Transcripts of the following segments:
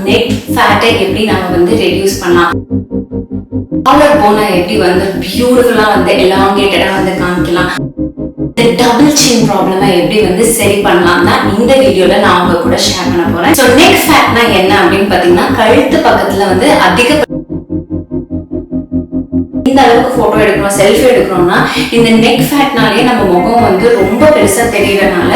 Neck ஃபேட்டை எப்படி நம்ம வந்து ரெடியூஸ் பண்ணலாம், காலர்போனை எப்படி வந்து பியூட்டிஃபுல்லா வந்து எலாங்கேட்டடா வந்து காமிக்கலாம், இந்த டபுள் சின் ப்ராப்ளமை எப்படி வந்து சரி பண்ணலாம் தான் இந்த வீடியோல நான் உங்க கூட ஷேர் பண்ண போறேன். ஸோ நெக் ஃபேட்னா என்ன அப்படின்னு பாத்தீங்கன்னா, கழுத்து பக்கத்துல வந்து அதிக இந்த அளவுக்கு போட்டோ எடுக்கிறோம், செல்ஃபி எடுக்கிறோம்னா இந்த நெக் ஃபேட்னாலே நம்ம முகம் வந்து ரொம்ப பெருசா தெரியறதுனால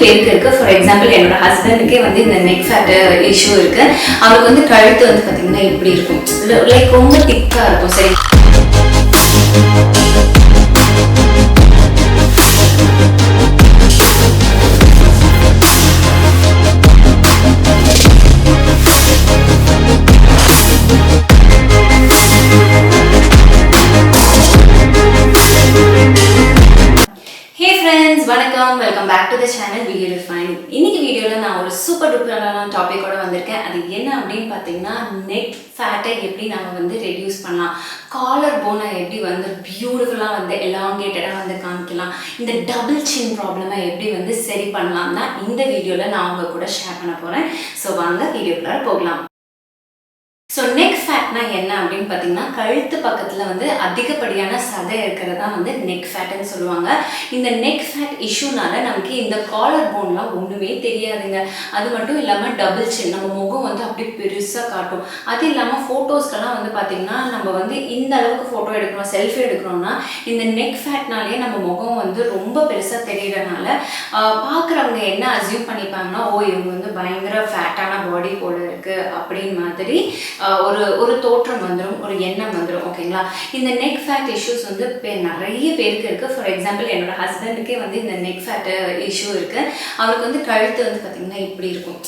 பேருக்கு இருக்கு. ஃபார் எக்ஸாம்பிள் என்னோட ஹஸ்பண்டுக்கே வந்து இந்த நெக் ஃபேட் இஷ்யூ இருக்கு. அவருக்கு வந்து கழுத்து வந்து பாத்தீங்கன்னா இப்படி இருக்கும், லைக் ரொம்ப திக்கா இருக்கும். சரி, வணக்கம், welcome back to the channel BeYouDefining. இன்னைக்கு வீடியோல நான் ஒரு சூப்பர் டூப்பரான டாபிக்கோட வந்திருக்கேன். அது என்ன அப்படின்னு பார்த்தீங்கன்னா, நெக் ஃபேட்டை எப்படி நம்ம வந்து ரெடியூஸ் பண்ணலாம், காலர் போனை எப்படி வந்து பியூட்டிஃபுல்லாக வந்து எலாங்கேட்டடாக வந்து காமிக்கலாம், இந்த டபுள் சின் ப்ராப்ளமை எப்படி வந்து சரி பண்ணலாம் தான் இந்த வீடியோவில் நான் உங்க கூட ஷேர் பண்ண போகிறேன். ஸோ வாங்க வீடியோக்குள்ள போகலாம். ஸோ நெக் ஃபேட்னா என்ன அப்படின்னு பார்த்தீங்கன்னா, கழுத்து பக்கத்தில் வந்து அதிகப்படியான சதை இருக்கிறதா வந்து நெக் ஃபேட்னு சொல்லுவாங்க. இந்த நெக் ஃபேட் இஷ்யூனால நமக்கு இந்த காலர் போன்லாம் ஒன்றுமே தெரியாதுங்க. அது மட்டும் இல்லாமல் டபுள் சின், நம்ம முகம் வந்து அப்படி பெருசாக காட்டும். அது இல்லாமல் ஃபோட்டோஸ்க்கெல்லாம் வந்து பார்த்திங்கன்னா, நம்ம வந்து இந்த அளவுக்கு ஃபோட்டோ எடுக்கிறோம், செல்ஃபி எடுக்கிறோம்னா இந்த நெக் ஃபேட்னாலே நம்ம முகம் வந்து ரொம்ப பெருசாக தெரியறதுனால பார்க்குறவங்க என்ன அசியூம் பண்ணிப்பாங்கன்னா, ஓ இவங்க வந்து பயங்கர ஃபேட்டான பாடி போல இருக்குது அப்படின்னு மாதிரி ஒரு தோற்றம் வந்துடும், ஒரு எண்ணம் வந்துடும். ஓகேங்களா, இந்த நெக் ஃபேட் இஷ்யூஸ் வந்து நிறைய பேருக்கு இருக்குது. ஃபார் எக்ஸாம்பிள் என்னோட ஹஸ்பண்டுக்கே வந்து இந்த நெக் ஃபேட் இஷ்யூ இருக்குது. அவருக்கு வந்து கழுத்து வந்து பார்த்திங்கன்னா இப்படி இருக்கும்,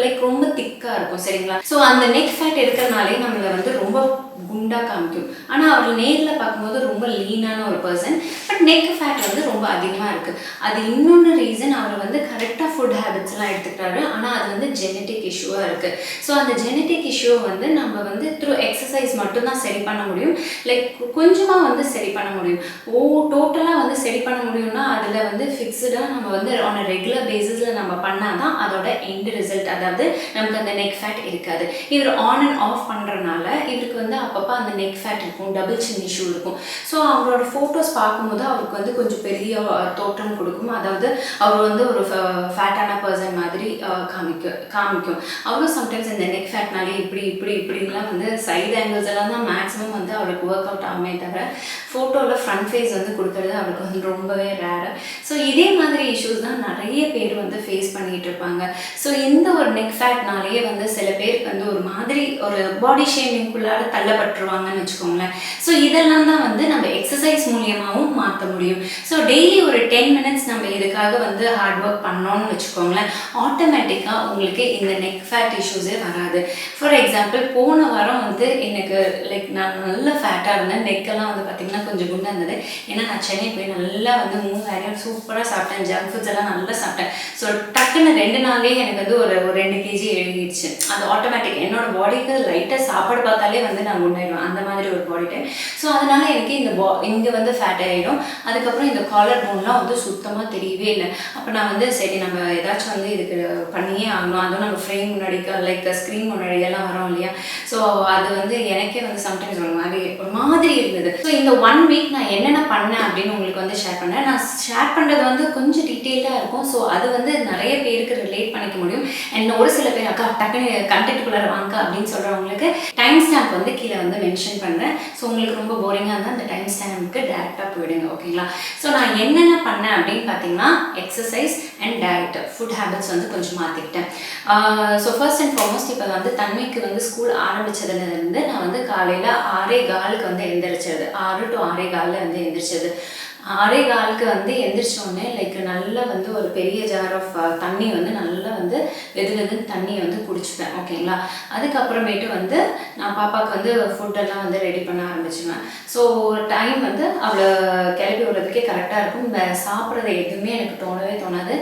லைக் ரொம்ப திக்காக இருக்கும். சரிங்களா, ஸோ அந்த நெக் ஃபேட் இருக்கிறனாலே நம்மளை வந்து ரொம்ப குண்டாக காமிக்கும். ஆனால் அவர் நேரில் பார்க்கும்போது ரொம்ப லீனான ஒரு பர்சன், பட் நெக் ஃபேட் வந்து ரொம்ப அதிகமாக இருக்குது. அது இன்னொன்று ரீசன், அவர் வந்து கரெக்டாக ஃபுட் ஹேபிட்ஸ்லாம் எடுத்துக்கிட்டாரு. ஆனால் அது வந்து ஜெனட்டிக் இஷ்யூவாக இருக்குது. ஸோ அந்த ஜெனட்டிக் இஷ்யூவை வந்து நம்ம வந்து த்ரூ எக்ஸசைஸ் மட்டும்தான் சரி பண்ண முடியும். லைக் கொஞ்சமாக வந்து சரி பண்ண முடியும். டோட்டலாக வந்து சரி பண்ண முடியும்னா அதில் வந்து ஃபிக்ஸ்டாக நம்ம வந்து ஆன் அ ரெகுலர் பேசிஸில் நம்ம பண்ணால் தான் அதோட எண்ட் ரிசல்ட், அதாவது நமக்கு அந்த நெக் ஃபேட் இருக்காது. இவர் ஆன் அண்ட் ஆஃப் பண்ணுறதுனால இவருக்கு வந்து அப்பப்போ அந்த நெக் ஃபேட் இருக்கும், டபுள் சின் இஷ்யூ இருக்கும். ஸோ அவரோட ஃபோட்டோஸ் பார்க்கும்போது அவருக்கு வந்து கொஞ்சம் பெரிய தோற்றம் கொடுக்கும். அதாவது அவர் வந்து ஒரு ஃபேட்டான பர்சன் மாதிரி காமிக்கும். அவரும் சம்டைம்ஸ் இந்த நெக் ஃபேட்னாலே இப்படிலாம் வந்து சைடு ஆங்கிள்ஸ் எல்லாம் தான் மேக்ஸிமம் வந்து அவருக்கு ஒர்க் அவுட் ஆகுமே தவிர ஃபோட்டோவில் ஃப்ரண்ட் ஃபேஸ் வந்து கொடுக்கறது அவருக்கு வந்து ரொம்பவே ரேரு. ஸோ இதே மாதிரி இஷ்யூஸ் தான் நிறைய பேர் வந்து ஃபேஸ் பண்ணிகிட்டு இருப்பாங்க. ஸோ இந்த ஒரு நெக் ஃபேட்னாலேயே வந்து சில பேருக்கு வந்து ஒரு மாதிரி ஒரு பாடி ஷேமிங்குள்ளார தள்ளப்பட்டுருவாங்கன்னு வச்சுக்கோங்களேன். ஸோ இதெல்லாம் தான் வந்து நம்ம எக்ஸசைஸ் மூலியமாகவும் மாற்ற முடியும். ஸோ டெய்லி ஒரு 10 minutes நம்ம இதுக்காக வந்து ஹார்ட் ஒர்க் பண்ணோன்னு வச்சுக்கோங்களேன், ஆட்டோமேட்டிக்காக உங்களுக்கு இந்த நெக் ஃபேட் இஷ்யூஸே வராது. ஃபார் எக்ஸாம்பிள் போன வாரம் வந்து எனக்கு லைக் நான் நல்ல ஃபேட்டாக இருந்தேன், நெக்கெல்லாம் வந்து பார்த்திங்கன்னா கொஞ்சம் குண்டாக இருந்தது. ஏன்னா நான் சென்னை போய் நல்லா வந்து 3 வேலையும் சூப்பராக சாப்பிட்டேன், ஜங்க் ஃபுட்ஸ் எல்லாம் நல்லா சாப்பிட்டேன். ஸோ டக்குன்னு 2 நாள்லேயே எனக்கு வந்து ஒரு 2 kg எழுதிடுச்சு. அது ஆட்டோமேட்டிக், என்னோட பாடிக்கு லைட்டாக சாப்பாடு பார்த்தாலே வந்து நான் குண்டாயிடுவேன், அந்த மாதிரி ஒரு பாடி டைப். ஸோ அதனால் எனக்கு இந்த இங்கே வந்து ஃபேட் ஆகிடும். அதுக்கப்புறம் இந்த காலர் போன்லாம் வந்து சுத்தமாக தெரியவே இல்லை. அப்போ நான் வந்து சரி நம்ம ஏதாச்சும் வந்து இதுக்கு பண்ணியே ஆகணும். அதுவும் நம்ம ஃப்ரேம் முன்னாடி லைக் ஸ்க்ரீன் முன்னாடியெல்லாம் வரோம் இல்லையா. ஸோ அது வந்து எனக்கே வந்து சம்டைம்ஸ் ஒரு மாதிரி இருந்தது. ஸோ இந்த 1 week நான் என்னென்ன பண்ணேன் அப்படின்னு உங்களுக்கு வந்து ஷேர் பண்ணேன். நான் ஷேர் பண்ணுறது வந்து கொஞ்சம் டீட்டெயிலாக இருக்கும். ஸோ அது வந்து நிறைய பேருக்கு ரிலேட் பண்ணிக்க முடியும். அண்ட் ஒரு சில பேர் அக்கா டக்குன்னு கண்டென்ட்டுக்குள்ளார வாங்க அப்படின்னு சொல்கிறவங்களுக்கு டைம் ஸ்டாம்ப் வந்து கீழே வந்து மென்ஷன் பண்ணுறேன். ஸோ உங்களுக்கு ரொம்ப போரிங்காக இருந்தால் அந்த டைம் ஸ்டாம்ப்க்கு டேரெக்டாக போயிடுங்க. ஓகேங்களா, ஸோ நான் என்னென்ன பண்ணேன் அப்படின்னு பார்த்தீங்கன்னா, exercise and diet, food habits வந்து கொஞ்சம் மாற்றிக்கிட்டேன். ஸோ ஃபர்ஸ்ட் அண்ட் ஃபார்மோஸ்ட் இப்போ வந்து தன்மைக்கு வந்து ஸ்கூல் ஆரம்பித்ததுலேருந்து நான் வந்து காலையில் 6:15 வந்து எந்திரிச்சது, 6 to 6:15 வந்து எந்திரிச்சது. 6:15 வந்து எந்திரிச்சோடனே லைக் நல்லா வந்து ஒரு பெரிய ஜார் ஆஃப் தண்ணி வந்து நல்லா வந்து வெது தண்ணியை வந்து குடிச்சுப்பேன். ஓகேங்களா, அதுக்கப்புறமேட்டு வந்து நான் பாப்பாவுக்கு வந்து ஃபுட்டெல்லாம் வந்து ரெடி பண்ண ஆரம்பிச்சுவேன். ஸோ டைம் வந்து அவளை கிளப்பி விடுறதுக்கே கரெக்டாக இருக்கும். சாப்பிட்றது எதுவுமே எனக்கு தோணவே தோணாது.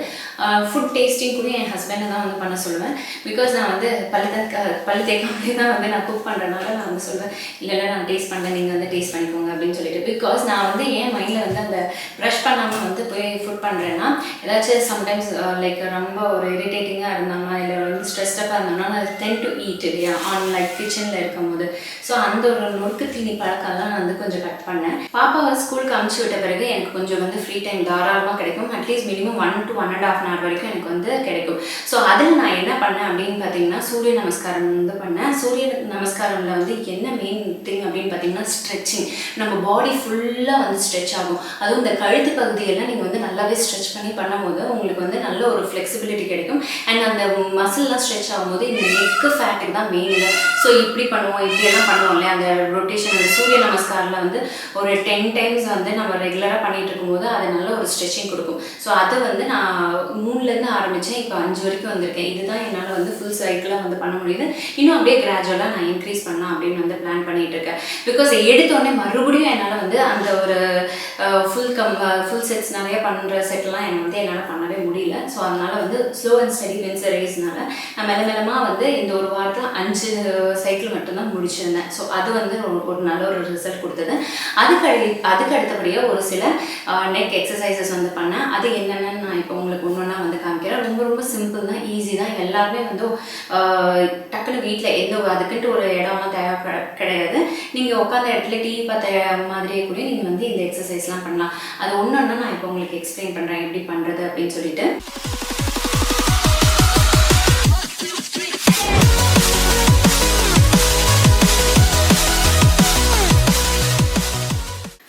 ஃபுட் டேஸ்டிங் கூட என் ஹஸ்பண்டை தான் வந்து பண்ண சொல்லுவேன். பிகாஸ் நான் வந்து பல்லு தேய்க்காமலே தான் வந்து நான் குக் பண்ணுறதுனால நான் வந்து சொல்லுவேன், இல்லை நான் டேஸ்ட் பண்ணுறேன், நீங்கள் வந்து டேஸ்ட் பண்ணிக்கோங்க அப்படின்னு சொல்லிட்டு. பிகாஸ் நான் வந்து என் மைண்டில் வந்து அந்த ப்ரஷ் பண்ணாமல் வந்து போய் ஃபுட் பண்ணுறேன்னா ஏதாச்சும் சம்டைம்ஸ் லைக் ரொம்ப ஒரு இரிட்டேட்டிங்காக இருந்தாங்கன்னா இல்லை வந்து ஸ்ட்ரெஸ்டப்பாக இருந்தாங்கன்னா நான் டென் டு ஈட் இல்லையா லைக் கிச்சனில் இருக்கும்போது. ஸோ அந்த ஒரு நொறுக்கு தீனி பழக்கம்லாம் நான் வந்து கொஞ்சம் கட் பண்ணேன். பாப்பாவை ஸ்கூலுக்கு அனுப்பிச்சி விட்ட பிறகு எனக்கு கொஞ்சம் வந்து ஃப்ரீ டைம் தாராளமாக கிடைக்கும். அட்லீஸ்ட் மினிமம் 1 to 1.5 hour வரைக்கும் எனக்கு வந்து கிடைக்கும். ஸோ அதில் நான் என்ன பண்ணேன் அப்படின்னு பார்த்தீங்கன்னா சூரிய நமஸ்காரம் வந்து பண்ணேன். சூரிய நமஸ்காரமில் வந்து என்ன மெயின் திங் அப்படின்னு பார்த்தீங்கன்னா ஸ்ட்ரெச்சிங். நம்ம பாடி ஃபுல்லாக வந்து ஸ்ட்ரெச் ஆகும். அதுவும் இந்த கழுத்து பகுதியெல்லாம் நீங்கள் வந்து நல்லாவே ஸ்ட்ரெச் பண்ணி பண்ணும்போது உங்களுக்கு வந்து நல்ல ஒரு ஃப்ளெக்சிபிலிட்டி கிடைக்கும். அண்ட் அந்த மசில்லாம் ஸ்ட்ரெச் ஆகும்போது இந்த நெக்கு ஃபேட்டுக்கு தான் மெயின். ஸோ இப்படி பண்ணுவோம், இப்படியெல்லாம் பண்ணுவோம் இல்லையா அந்த ரொட்டேஷன். அந்த சூரிய நமஸ்காரில் வந்து ஒரு 10 times வந்து நம்ம ரெகுலராக பண்ணிகிட்டு இருக்கும்போது அது நல்ல ஒரு ஸ்ட்ரெச்சிங் கொடுக்கும். ஸோ அதை வந்து நான் 3லேருந்து ஆரம்பித்தேன், இப்போ 5 வரைக்கும் வந்திருக்கேன். இதுதான் என்னால் வந்து ஃபுல் சைக்கிளாக வந்து பண்ண முடியுது. இன்னும் அப்படியே கிராஜுவலாக நான் இன்க்ரீஸ் பண்ணலாம் அப்படின்னு வந்து பிளான் பண்ணிகிட்டு இருக்கேன். பிகாஸ் எடுத்தோடனே மறுபடியும் என்னால் வந்து அந்த ஒரு ஃபுல் செட்ஸ் நிறைய பண்ணுற செட்லாம் எனக்கு வந்து என்னால் பண்ணவே முடியல. ஸோ அதனால் வந்து ஸ்லோ அண்ட் ஸ்டடி வின்ஸ் ரேஸ்னால நான் மெல்லமாக வந்து இந்த ஒரு வாரத்தில் 5 சைக்கிள் மட்டும்தான் முடிச்சிருந்தேன். ஸோ அது வந்து ஒரு நல்ல ஒரு ரிசல்ட் கொடுத்தது. அதுக்கு அடுத்தபடியாக ஒரு சில நெக் எக்ஸசைசஸ் வந்து பண்ணேன். அது என்னென்னு நான் இப்போ உங்களுக்கு ஒன்று வந்து காமிக்கிறேன். ரொம்ப ரொம்ப சிம்பிள் தான், ஈஸி தான். எல்லாருமே வந்து டக்குன்னு வீட்டில் அதுக்குன்ட்டு ஒரு இடம்லாம் தேவை கிடையாது. நீங்கள் உட்காந்த இடத்துல டிவி பார்த்த மாதிரியே கூட நீங்கள் வந்து இந்த எக்ஸசைஸ்லாம் பண்ணலாம். அது ஒன்று நான் இப்போ உங்களுக்கு எக்ஸ்பிளைன் பண்ணுறேன் எப்படி பண்ணுறது அப்படின்னு சொல்லிட்டு.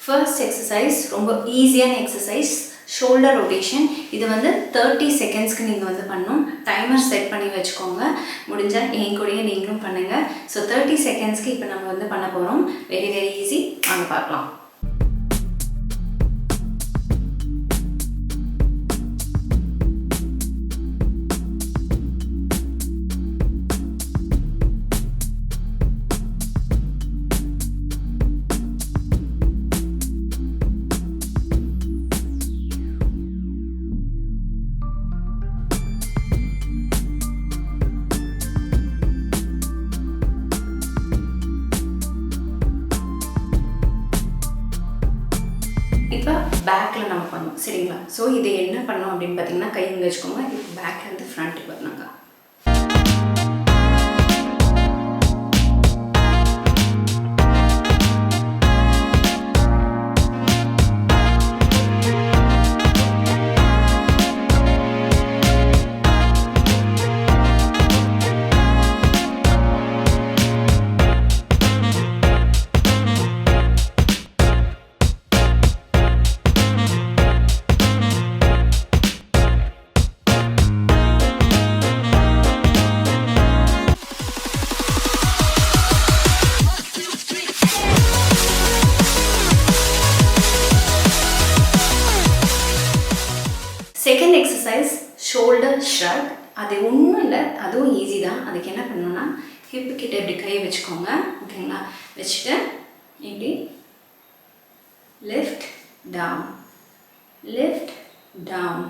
ஃபர்ஸ்ட் எக்ஸசைஸ் ரொம்ப ஈஸியான எக்ஸசைஸ், ஷோல்டர் ரொட்டேஷன். இது வந்து 30 secondsக்கு நீங்கள் வந்து பண்ணணும். டைமர் செட் பண்ணி வச்சுக்கோங்க. முடிஞ்சால் என் கூடயே நீங்களும் பண்ணுங்கள். ஸோ 30 secondsக்கு இப்போ நம்ம வந்து பண்ண போகிறோம். வெரி வெரி ஈஸி, வாங்க பார்க்கலாம். இப்போ பேக்கில் நம்ம பண்ணோம் சரிங்களா. ஸோ இது என்ன பண்ணோம் அப்படின்னு பார்த்தீங்கன்னா கை இங்கே வச்சுக்கோங்க. இப்போ பேக்லேருந்து ஃப்ரண்ட்டுக்கு வரணுங்க. Second exercise shoulder shrug. அது ஒன்றும் இல்லை, அதுவும் ஈஸி தான். அதுக்கு என்ன பண்ணணும்னா ஹிப்பு கிட்ட இப்படி கை வச்சுக்கோங்க ஓகேங்களா. வச்சுட்டு இப்படி lift down lift down.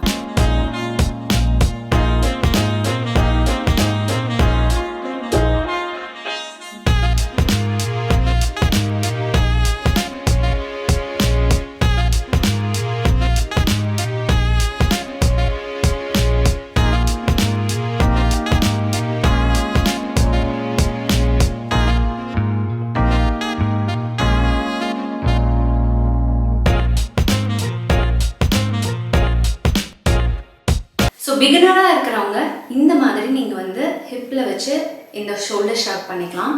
So பிகினராக இருக்கிறவங்க இந்த மாதிரி நீங்கள் வந்து ஹிப்பில் வச்சு இந்த ஷோல்டர் ஷார்ப் பண்ணிக்கலாம்.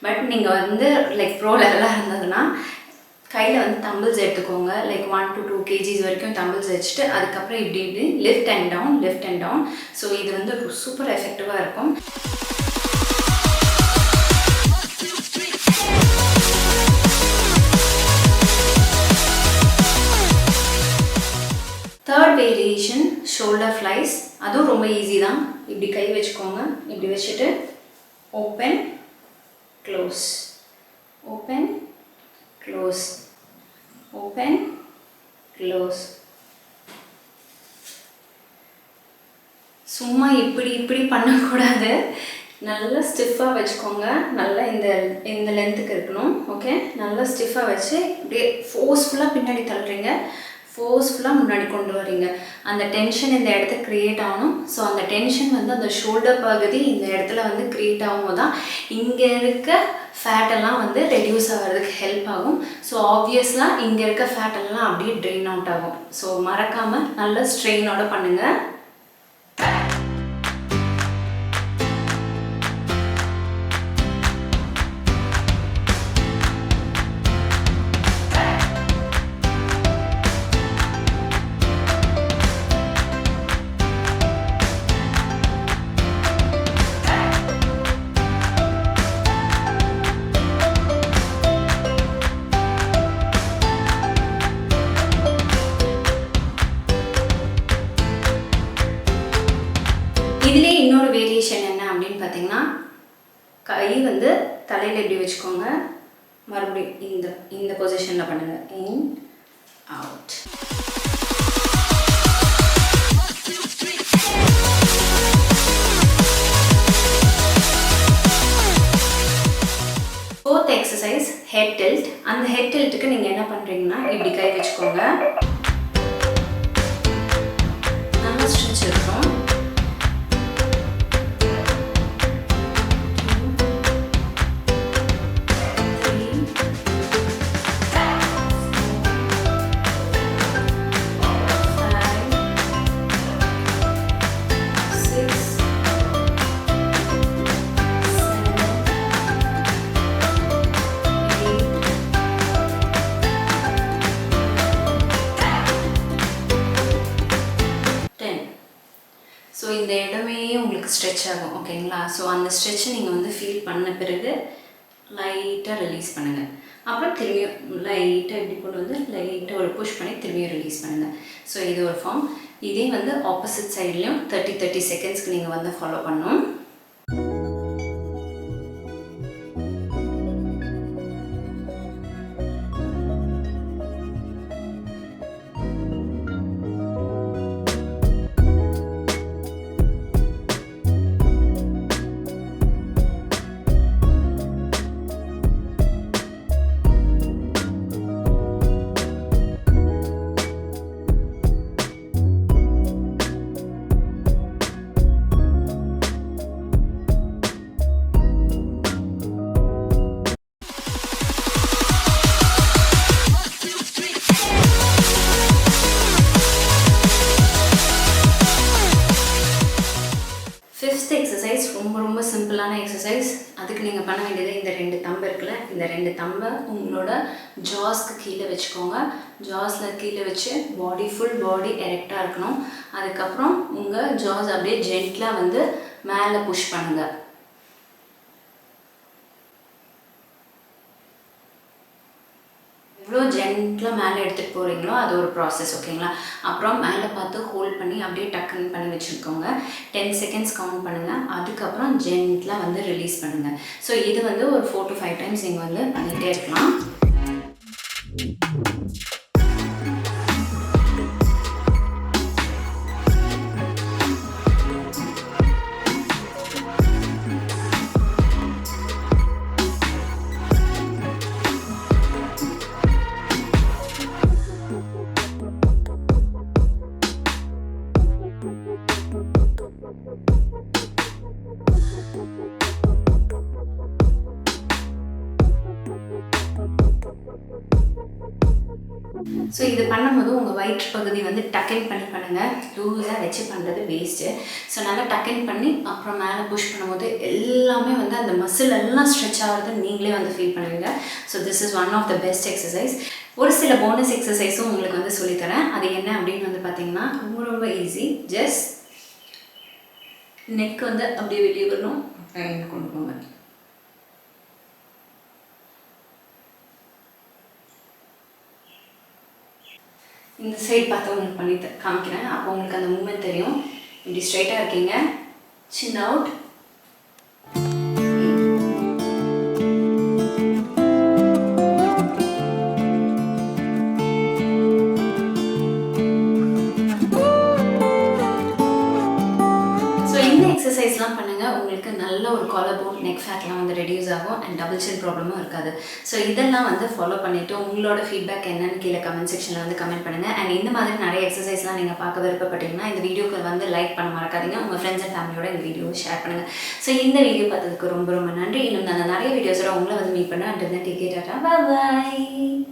பட் நீங்கள் வந்து லைக் ப்ரோ லெவலாக இருந்ததுன்னா கையில் வந்து தம்பிள்ஸ் எடுத்துக்கோங்க. லைக் 1 to 2 kgs வரைக்கும் தம்பிள்ஸ் வச்சுட்டு அதுக்கப்புறம் இப்படி இப்படி லிஃப்ட் அண்ட் டவுன். ஸோ இது வந்து சூப்பர் எஃபெக்டிவாக இருக்கும். Third variation shoulder flies. அதுவும் ரொம்ப ஈஸி தான். இப்படி கை வச்சுக்கோங்க. இப்படி வச்சுட்டு open close open close open close. சும்மா இப்படி பண்ணக்கூடாது. நல்லா ஸ்டிஃபாக வச்சுக்கோங்க. நல்லா இந்த லென்த்துக்கு இருக்கணும். ஓகே, நல்லா ஸ்டிஃபாக வச்சு அப்படியே ஃபோர்ஸ்ஃபுல்லாக பின்னாடி தள்ளுறீங்க, ஃபோர்ஸ்ஃபுல்லாக முன்னாடி கொண்டு வரீங்க. அந்த டென்ஷன் இந்த இடத்துல க்ரியேட் ஆகணும். ஸோ அந்த டென்ஷன் வந்து அந்த ஷோல்டர் பகுதி இந்த இடத்துல வந்து க்ரியேட் ஆகும்போது தான் இங்கே இருக்க ஃபேட்டெல்லாம் வந்து ரெடியூஸ் ஆகிறதுக்கு ஹெல்ப் ஆகும். ஸோ ஆப்வியஸ்லாம் இங்கே இருக்க ஃபேட்டெல்லாம் அப்படியே ட்ரெயின் அவுட் ஆகும். ஸோ மறக்காமல் நல்ல ஸ்ட்ரெயினோட பண்ணுங்கள். இதிலே இன்னொரு வேரியேஷன் என்ன அப்படின்னு பார்த்தீங்கன்னா, கை வந்து தலையில் எப்படி வச்சுக்கோங்க, மறுபடியும் இந்த பொசிஷனில் பண்ணுங்கள். In out. Fourth exercise head tilt. அந்த ஹெட் டில்ட்டுக்கு நீங்கள் என்ன பண்ணுறீங்கன்னா, இப்படி கை வச்சுக்கோங்க. நல்லா ஸ்ட்ரெச் இருக்கும். ஸோ இந்த இடமே உங்களுக்கு ஸ்ட்ரெச் ஆகும். ஓகேங்களா? ஸோ அந்த ஸ்ட்ரெச்சை நீங்கள் வந்து ஃபீல் பண்ண பிறகு லைட்டாக ரிலீஸ் பண்ணுங்கள். அப்புறம் திரும்பியும் லைட்டாக இப்படி கொண்டு வந்து லைட்டாக ஒரு புஷ் பண்ணி திரும்பியும் ரிலீஸ் பண்ணுங்கள். ஸோ இது ஒரு ஃபார்ம். இதே வந்து ஆப்போசிட் சைட்லேயும் 30 செகண்ட்ஸ்க்கு நீங்கள் வந்து ஃபாலோ பண்ணணும். ஃபிஃப்த் எக்ஸசைஸ் ரொம்ப சிம்பிளான எக்ஸசைஸ். அதுக்கு நீங்கள் பண்ண வேண்டியது இந்த 2 தம்பு இருக்குல்ல, இந்த 2 தம்பை உங்களோட ஜாஸ்க்கு கீழே வச்சுக்கோங்க. ஜாஸில் கீழே வச்சு ஃபுல் பாடி எரெக்டாக இருக்கணும். அதுக்கப்புறம் உங்கள் ஜாஸ் அப்படியே ஜென்ட்லாக வந்து மேலே புஷ் பண்ணுங்கள். எவ்வளோ ஜென்ட்லாக மேலே எடுத்துகிட்டு போகிறீங்களோ அது ஒரு ப்ராசஸ். ஓகேங்களா? அப்புறம் மேலே பார்த்து ஹோல்ட் பண்ணி அப்படியே டக்குன்னு பண்ணி வச்சுருக்கோங்க. 10 செகண்ட்ஸ் கவுண்ட் பண்ணுங்கள். அதுக்கப்புறம் ஜென்ட்லாக வந்து ரிலீஸ் பண்ணுங்கள். ஸோ இது வந்து ஒரு 4 to 5 டைம்ஸ் நீங்கள் வந்து பண்ணிகிட்டே இருக்கலாம். ஸோ இது பண்ணும்போது உங்கள் வயிற்று பகுதி வந்து டக்கன் பண்ணி பண்ணுங்கள். லூஸாக வச்சு பண்ணுறது வேஸ்ட்டு. ஸோ நல்லா டக்கன் பண்ணி அப்புறம் மேலே புஷ் பண்ணும்போது எல்லாமே வந்து அந்த மசில் எல்லாம் ஸ்ட்ரெச் ஆகிறது நீங்களே வந்து ஃபீல் பண்ணுவீங்க. So this is one of the best exercise. ஒரு சில போனஸ் எக்ஸசைஸும் உங்களுக்கு வந்து சொல்லித்தரேன். அது என்ன அப்படின்னு வந்து பார்த்தீங்கன்னா ரொம்ப ஈஸி. ஜஸ்ட் நெக் வந்து அப்படியே வெளியே வரணும், கொண்டு போங்க. இந்த சைடு பார்த்து உங்களுக்கு பண்ணி காமிக்கிறேன். அப்போ உங்களுக்கு அந்த மூமெண்ட் தெரியும். இப்படி ஸ்ட்ரைட்டாக இருக்கீங்க, சின் அவுட், உங்களுக்கு நல்ல ஒரு காலர் போன் நெக் ஃபேட்லாம் வந்து ரெடியூஸ் ஆகும் அண்ட் டபுள் சின் ப்ராப்ளமும் இருக்காது. ஸோ இதெல்லாம் வந்து ஃபாலோ பண்ணிவிட்டு உங்களோட ஃபீட்பேக் என்னன்னு கீழே கமெண்ட் செக்ஷனில் வந்து கமெண்ட் பண்ணுங்கள். அண்ட் இந்த மாதிரி நிறைய எக்ஸசைஸ்லாம் நீங்கள் பார்க்க விருப்பப்பட்டீங்கன்னா இந்த வீடியோக்கு வந்து லைக் பண்ண மறக்காதீங்க. உங்கள் ஃப்ரெண்ட்ஸ் அண்ட் ஃபேமிலியோட இந்த வீடியோவை ஷேர் பண்ணுங்கள். ஸோ இந்த வீடியோ பார்த்ததுக்கு ரொம்ப ரொம்ப நன்றி. இன்னும் நான் நிறைய வீடியோஸோட உங்களை வந்து மீட் பண்ணேன். And take care. பாய்.